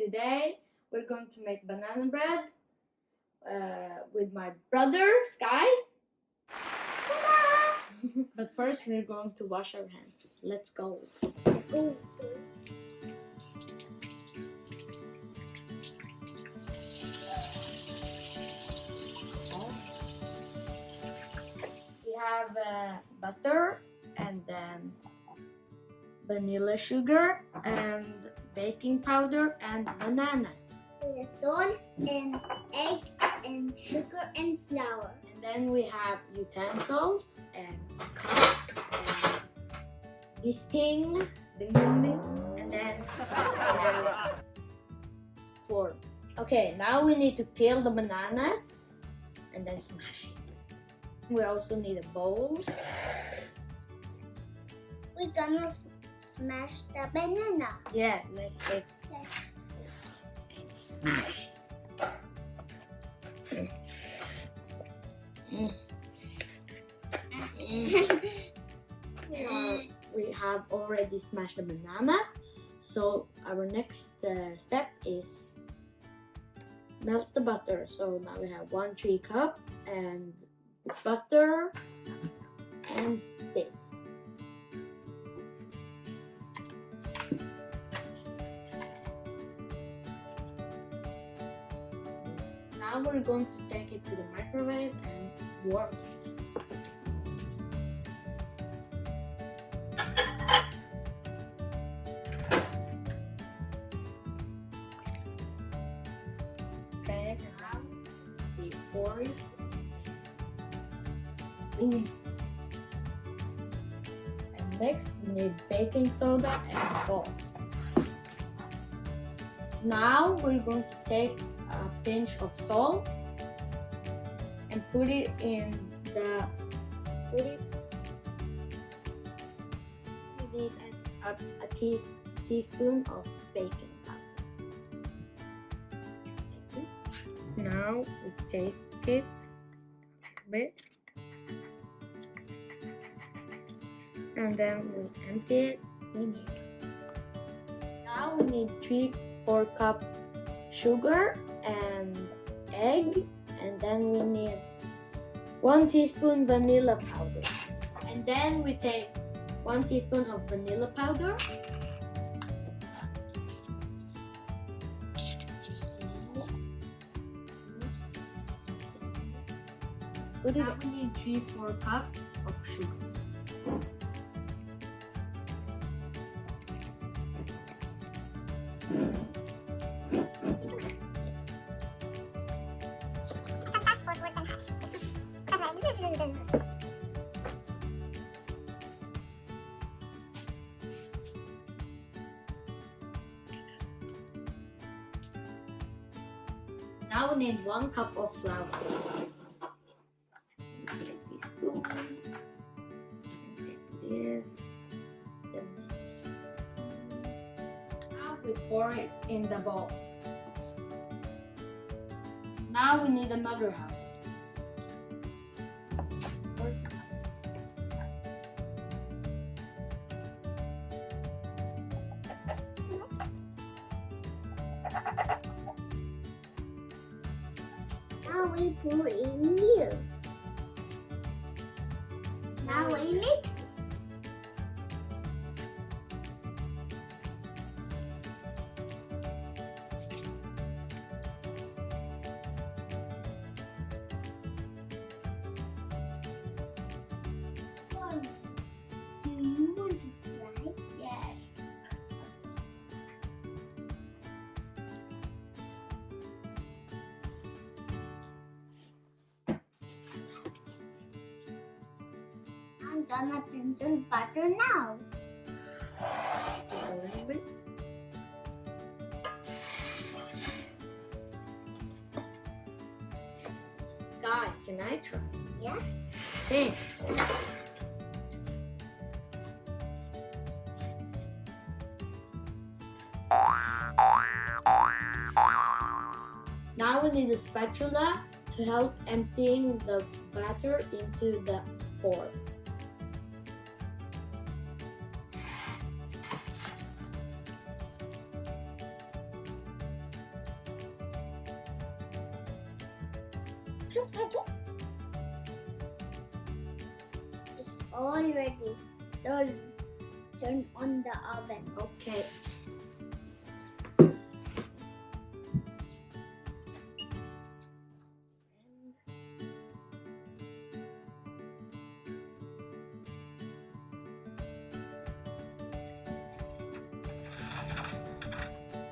today we're going to make banana bread with my brother Sky. But first we're going to wash our hands. Let's go. We have butter and then vanilla sugar and baking powder and banana. We have salt and egg and sugar and flour. And then we have utensils and cups and this thing, and then we have fork. Okay, now we need to peel the bananas and then smash it. We also need a bowl. We're gonna smash the banana. Yeah, let's take and smash it. We have already smashed the banana. So our next step is melt the butter. So now we have 1/3 cup and butter and this. Now we're going to take it to the microwave and warm it. Okay, now we pour it. And next we need baking soda and salt. Now we're going to take a pinch of salt and put it in the we need a teaspoon of baking powder. Now we take it a bit and then we empty it in here. Now we need 3/4 cup sugar and egg, and then we need 1 teaspoon vanilla powder. And then we take 1 teaspoon of vanilla powder. Now we need 3/4 cups of sugar. Now we need 1 cup of flour. Take this spoon and take this. Then this. Now we pour it in the bowl. Now we need another half. Now we pour in here. Now we mix it. Do you want to try? Yes. I'm gonna pencil butter now. Take a little bit. Sky, can I try? Yes. Thanks. Now we need a spatula to help emptying the batter into the fork. It's all ready. So turn on the oven. Okay.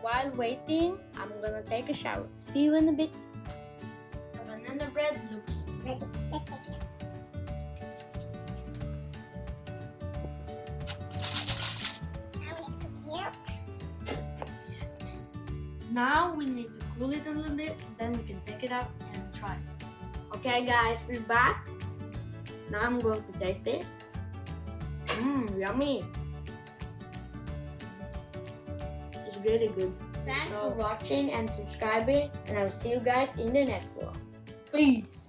While waiting, I'm gonna take a shower. See you in a bit. The banana bread looks Ready. Let's take it out. Now we need to cool it a little bit, then we can take it out and try it. Okay guys, we're back. Now I'm going to taste this. Yummy. It's really good. Thanks for watching and subscribing, and I will see you guys in the next one. Peace.